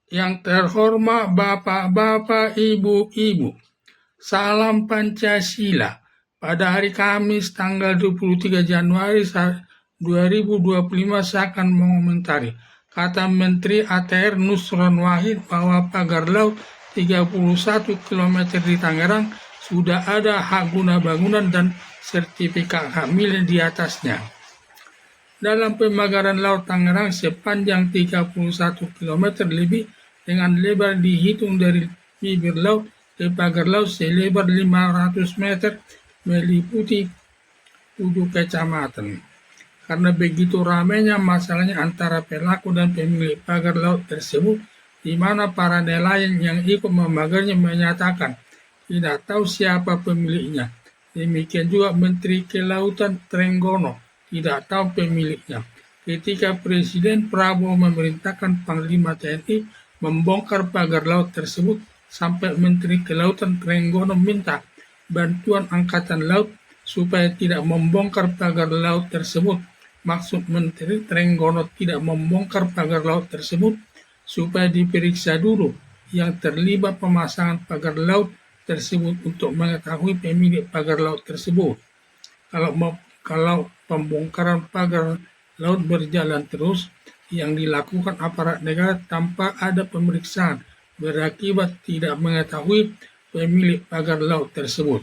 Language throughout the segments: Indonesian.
Yang terhormat Bapak-Bapak, Ibu-Ibu, salam Pancasila. Pada hari Kamis tanggal 23 Januari 2025 saya akan mengomentari kata Menteri ATR Nusron Wahid bahwa pagar laut 31 km di Tangerang sudah ada hak guna bangunan dan sertifikat hak milik di atasnya. Dalam pemagaran Laut Tangerang sepanjang 31 km lebih dengan lebar dihitung dari bibir laut ke pagar laut selebar 500 meter meliputi 7 kecamatan. Karena begitu ramainya masalahnya antara pelaku dan pemilik pagar laut tersebut, di mana para nelayan yang ikut memagarnya menyatakan tidak tahu siapa pemiliknya. Demikian juga Menteri Kelautan Trenggono tidak tahu pemiliknya. Ketika Presiden Prabowo memerintahkan Panglima TNI membongkar pagar laut tersebut, sampai Menteri Kelautan Trenggono minta bantuan Angkatan Laut supaya tidak membongkar pagar laut tersebut. Maksud Menteri Trenggono tidak membongkar pagar laut tersebut supaya diperiksa dulu yang terlibat pemasangan pagar laut tersebut untuk mengetahui pemilik pagar laut tersebut. Kalau pembongkaran pagar laut berjalan terus yang dilakukan aparat negara tanpa ada pemeriksaan berakibat tidak mengetahui pemilik pagar laut tersebut.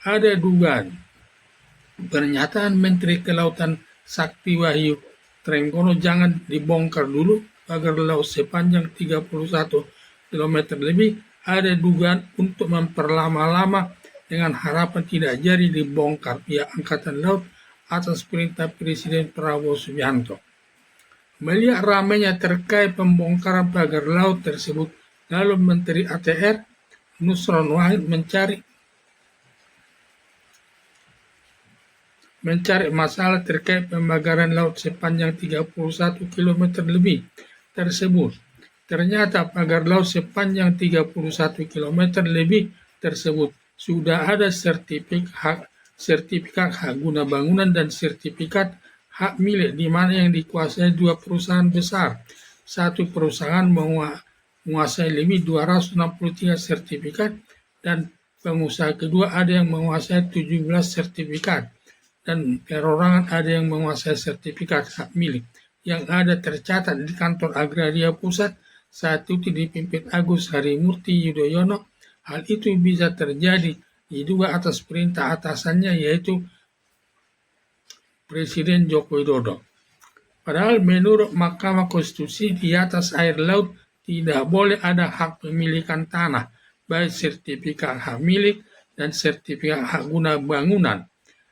Ada dugaan pernyataan Menteri Kelautan Sakti Wahyu Trenggono jangan dibongkar dulu pagar laut sepanjang 31 km lebih. Ada dugaan untuk memperlama-lama dengan harapan tidak jadi dibongkar pihak Angkatan Laut atas perintah Presiden Prabowo Subianto. Melihat ramainya terkait pembongkaran pagar laut tersebut, lalu Menteri ATR Nusron Wahid mencari masalah terkait pembakaran laut sepanjang 31 km lebih tersebut. Ternyata pagar laut sepanjang 31 km lebih tersebut sudah ada sertifikat hak guna bangunan dan sertifikat hak milik di mana yang dikuasai dua perusahaan besar. Satu perusahaan menguasai lebih 263 sertifikat dan pengusaha kedua ada yang menguasai 17 sertifikat dan perorangan ada yang menguasai sertifikat hak milik yang ada tercatat di kantor Agraria Pusat saat itu dipimpin Agus Harimurti Yudhoyono. Hal itu bisa terjadi diduga atas perintah atasannya yaitu Presiden Joko Widodo. Padahal menurut Mahkamah Konstitusi di atas air laut tidak boleh ada hak pemilikan tanah, baik sertifikat hak milik dan sertifikat hak guna bangunan.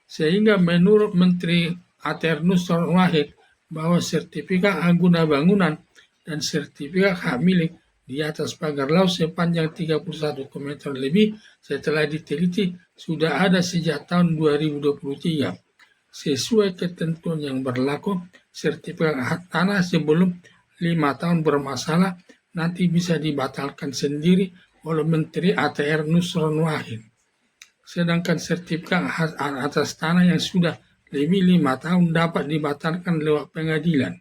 Sehingga menurut Menteri ATR Nusron Wahid bahwa sertifikat hak guna bangunan dan sertifikat hak milik di atas pagar laut sepanjang 31 km lebih setelah diteliti sudah ada sejak tahun 2023. Sesuai ketentuan yang berlaku, sertifikat hak tanah sebelum 5 tahun bermasalah nanti bisa dibatalkan sendiri oleh Menteri ATR Nusron Wahid. Sedangkan sertifikat hak atas tanah yang sudah lebih 5 tahun dapat dibatalkan lewat pengadilan.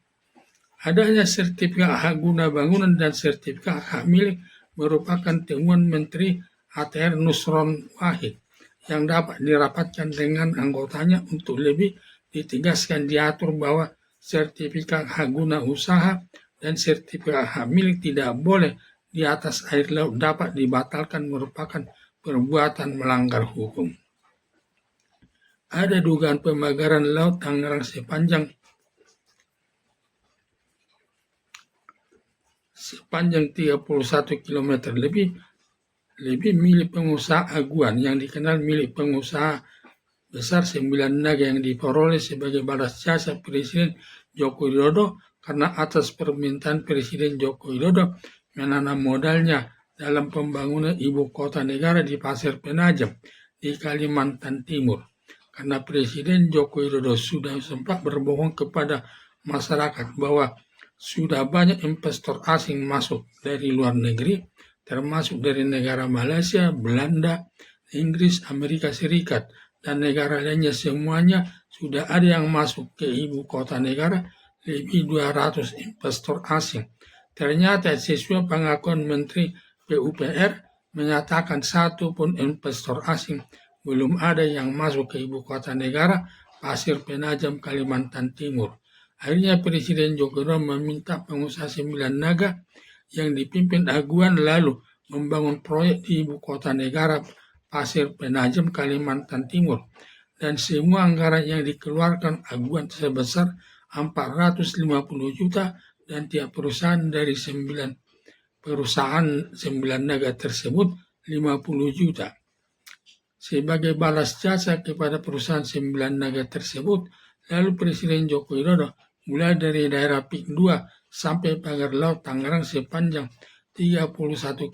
Adanya sertifikat hak guna bangunan dan sertifikat hak milik merupakan temuan Menteri ATR Nusron Wahid yang dapat dirapatkan dengan anggotanya untuk lebih ditegaskan diatur bahwa sertifikat hak guna usaha dan sertifikat hak milik tidak boleh di atas air laut dapat dibatalkan merupakan perbuatan melanggar hukum. Ada dugaan pemagaran laut Tangerang sepanjang 31 km lebih milik pengusaha Aguan yang dikenal milik pengusaha besar 9 naga yang diperoleh sebagai balas jasa Presiden Joko Widodo karena atas permintaan Presiden Joko Widodo menanam modalnya dalam pembangunan ibu kota negara di Pasir Penajam di Kalimantan Timur. Karena Presiden Joko Widodo sudah sempat berbohong kepada masyarakat bahwa sudah banyak investor asing masuk dari luar negeri, termasuk dari negara Malaysia, Belanda, Inggris, Amerika Serikat, dan negara lainnya. Semuanya sudah ada yang masuk ke ibu kota negara, lebih 200 investor asing. Ternyata sesuai pengakuan Menteri PUPR menyatakan satu pun investor asing belum ada yang masuk ke ibu kota negara Pasir Penajam, Kalimantan Timur. Akhirnya Presiden Joko Widodo meminta pengusaha 9 naga yang dipimpin Aguan lalu membangun proyek di ibu kota negara Pasir Penajam, Kalimantan Timur. Dan semua anggaran yang dikeluarkan Aguan sebesar 450 juta dan tiap perusahaan dari 9 naga tersebut 50 juta. Sebagai balas jasa kepada perusahaan 9 naga tersebut, lalu Presiden Joko Widodo mulai dari daerah PIK 2 sampai pagar laut Tangerang sepanjang 31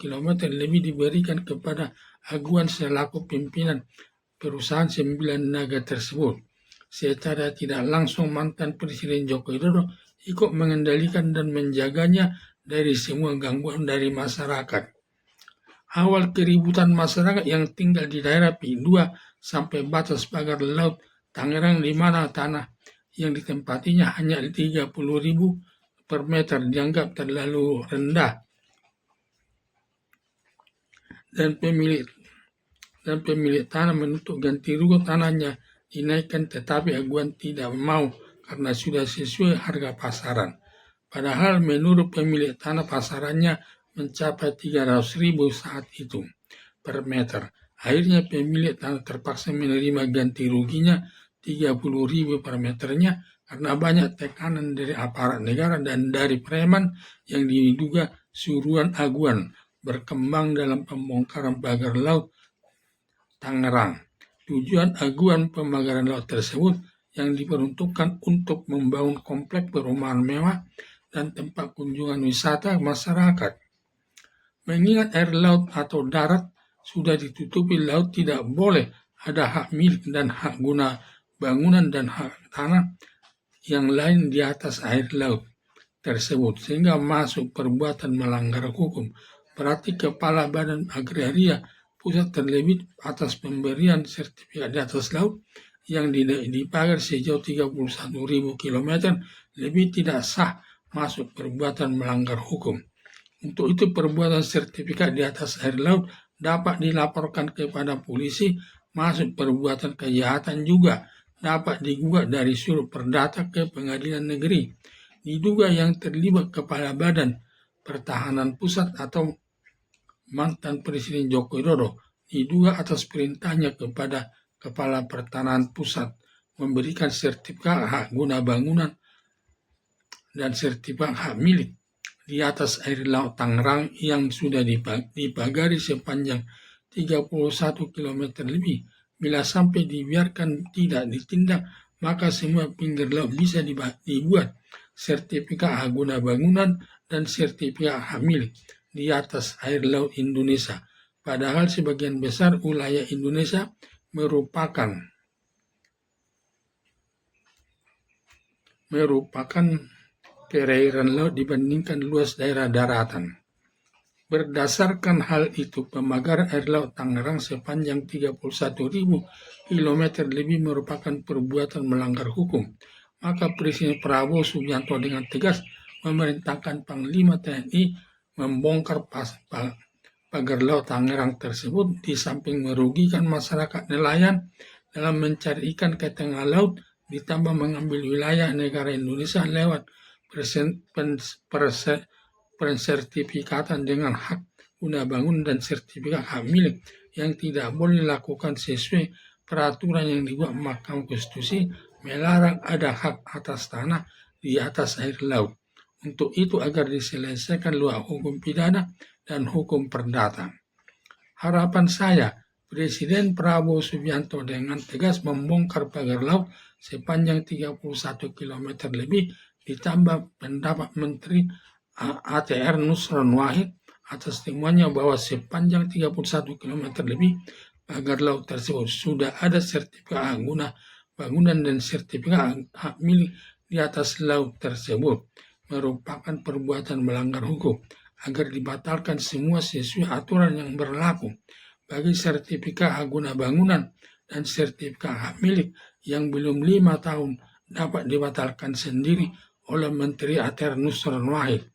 km lebih diberikan kepada Aguan selaku pimpinan perusahaan 9 naga tersebut. Secara tidak langsung mantan Presiden Joko Widodo ikut mengendalikan dan menjaganya dari semua gangguan dari masyarakat. Awal keributan masyarakat yang tinggal di daerah PIK 2 sampai batas pagar laut Tangerang di mana tanah yang ditempatinya hanya 30.000 per meter dianggap terlalu rendah. Dan pemilik tanah menuntut ganti rugi tanahnya dinaikkan, tetapi Aguan tidak mau karena sudah sesuai harga pasaran. Padahal menurut pemilik tanah pasarannya mencapai 300.000 saat itu per meter. Akhirnya pemilik tanah terpaksa menerima ganti ruginya 30.000 per meternya karena banyak tekanan dari aparat negara dan dari preman yang diduga suruhan Aguan berkembang dalam pembongkaran pagar laut Tangerang. Tujuan Aguan pembakaran laut tersebut yang diperuntukkan untuk membangun kompleks perumahan mewah dan tempat kunjungan wisata masyarakat. Mengingat air laut atau darat sudah ditutupi, laut tidak boleh ada hak milik dan hak guna bangunan dan hak tanah yang lain di atas air laut tersebut, sehingga masuk perbuatan melanggar hukum. Berarti Kepala Badan Agraria Pusat terlebih atas pemberian sertifikat di atas laut yang dipagar sejauh 31.000 km lebih tidak sah, masuk perbuatan melanggar hukum. Untuk itu perbuatan sertifikat di atas air laut dapat dilaporkan kepada polisi, masuk perbuatan kejahatan juga dapat digugat dari surat perdata ke pengadilan negeri. Diduga yang terlibat Kepala Badan Pertahanan Pusat atau mantan Presiden Joko Widodo diduga atas perintahnya kepada Kepala Pertahanan Pusat memberikan sertifikat hak guna bangunan dan sertifikat hak milik di atas air laut Tangerang yang sudah dipagari sepanjang 31 km lebih. Bila sampai dibiarkan tidak ditindak, maka semua pinggir laut bisa dibuat sertifikat hak guna bangunan dan sertifikat hak milik di atas air laut Indonesia. Padahal sebagian besar wilayah Indonesia merupakan perairan laut dibandingkan luas daerah daratan. Berdasarkan hal itu, pemagaran air laut Tangerang sepanjang 31.000 km lebih merupakan perbuatan melanggar hukum. Maka Presiden Prabowo Subianto dengan tegas memerintahkan Panglima TNI membongkar pagar laut Tangerang tersebut, di samping merugikan masyarakat nelayan dalam mencari ikan ke tengah laut, ditambah mengambil wilayah negara Indonesia lewat pensertifikatan dengan hak guna bangun dan sertifikat hak milik yang tidak boleh dilakukan sesuai peraturan yang dibuat Mahkamah Konstitusi melarang ada hak atas tanah di atas air laut. Untuk itu agar diselesaikan luar hukum pidana dan hukum perdata. Harapan saya, Presiden Prabowo Subianto dengan tegas membongkar pagar laut sepanjang 31 km lebih, ditambah pendapat Menteri ATR Nusron Wahid atas temuannya bahwa sepanjang 31 km lebih pagar laut tersebut sudah ada sertifikat guna bangunan dan sertifikat hak milik di atas laut tersebut, merupakan perbuatan melanggar hukum, agar dibatalkan semua sesuai aturan yang berlaku. Bagi sertifikat hak guna bangunan dan sertifikat hak milik yang belum 5 tahun dapat dibatalkan sendiri oleh Menteri ATR Nusron Wahid.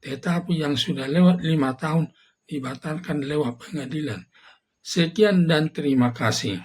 tetapi yang sudah lewat 5 tahun dibatalkan lewat pengadilan. Sekian dan terima kasih.